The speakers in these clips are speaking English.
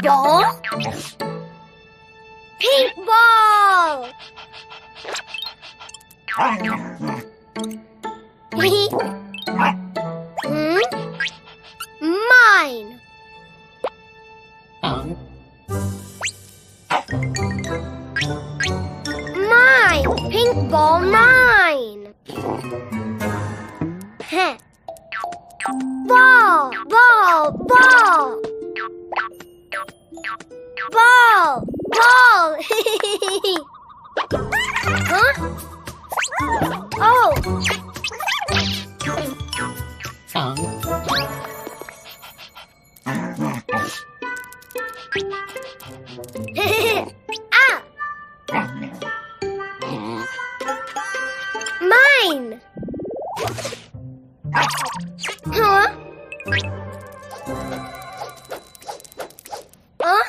Ball. Pink ball. Mine. Mine. Pink ball, mine. Ball, ball, ball. Ball, ball. Huh? Oh. Ah. Mine. Huh? Huh?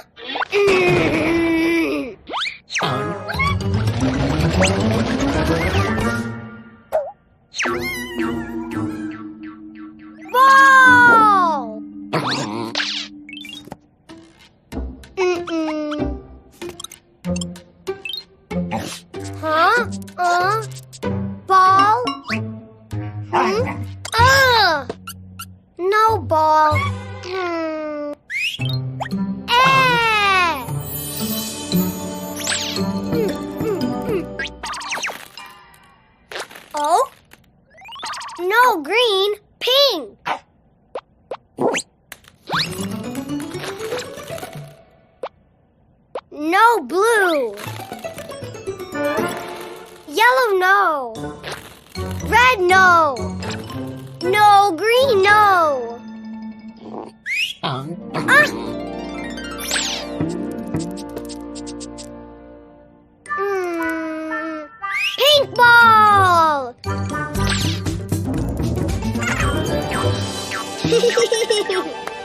Ball. Huh? Ball? No ball. Oh? No green, pink. No blue. Yellow, no. Red, no. No green, no. Pink ball.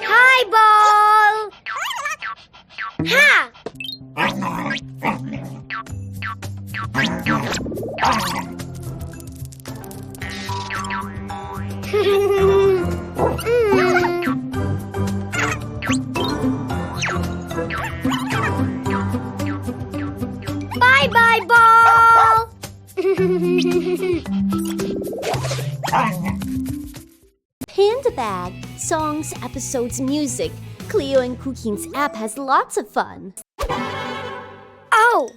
Hi, ball. Ha. Bye-bye, ball. Panda Bag. Songs, episodes, music. Cleo and Cuquín's app has lots of fun. Oh.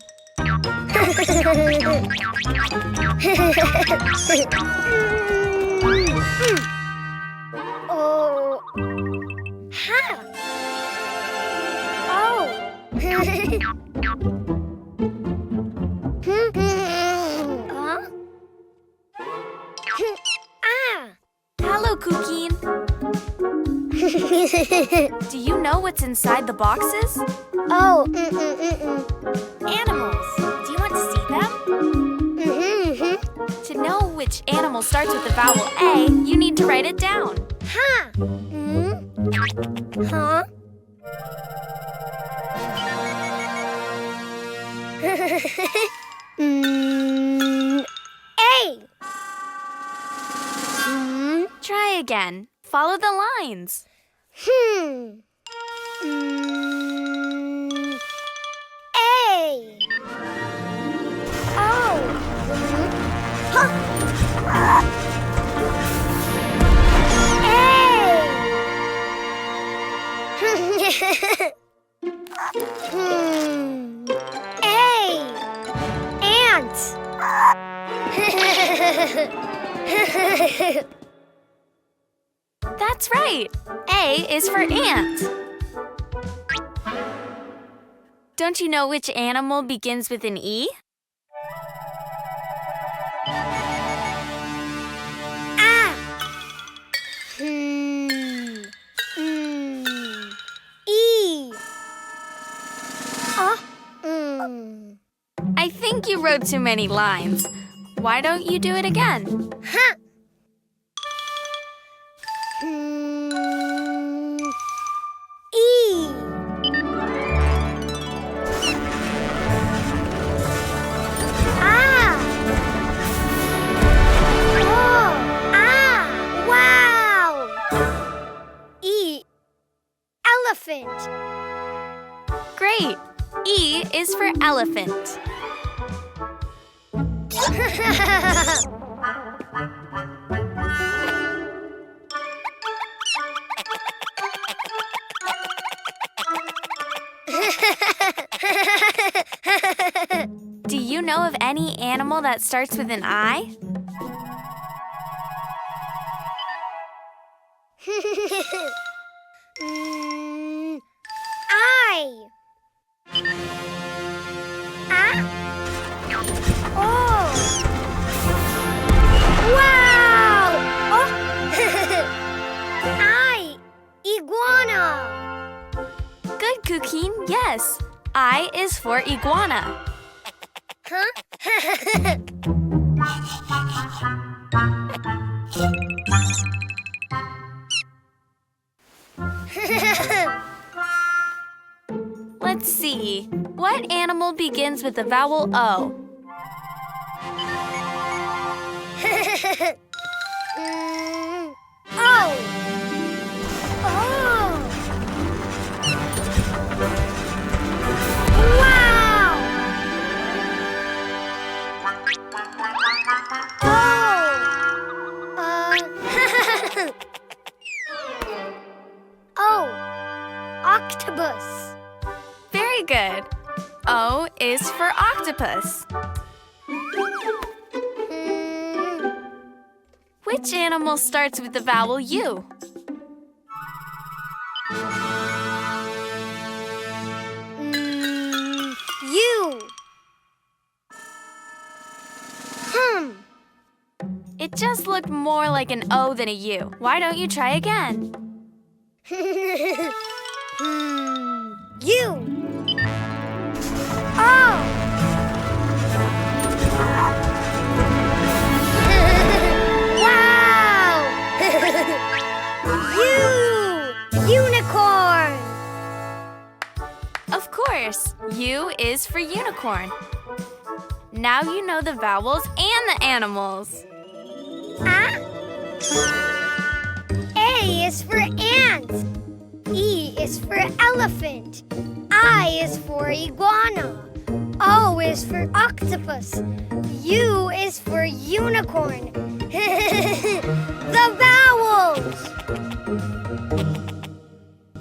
Oh. Ha. Oh. Huh? Ah. Hello, Cuquin. Do you know what's inside the boxes? Oh. Animals. Do you want to see them? To know which animal starts with the vowel A, you need to write it down. Ha. Huh? A. Try again. Follow the lines. A. Oh. Huh. A. Ant. That's right. A is for ant. Don't you know which animal begins with an E? Ah. E. I think you wrote too many lines. Why don't you do it again? Huh. E. Ah. Oh. Ah. Wow. E. elephant. Great! E is for elephant. Do you know of any animal that starts with an I? I. Ah. Oh. Wow. Oh. I. Iguana. Good, Cuquin. Yes. I is for iguana. Huh? Let's see. What animal begins with the vowel O? Oh. Oh. Wow. Oh. Octopus. Very good. O is for octopus. Which animal starts with the vowel U? U. It just looked more like an O than a U. Why don't you try again? U. Oh. Wow. U. Unicorn. Of course, U is for unicorn. Now you know the vowels and the animals. A is for ant. E is for elephant. I is for iguana. O is for octopus. U is for unicorn. The vowels!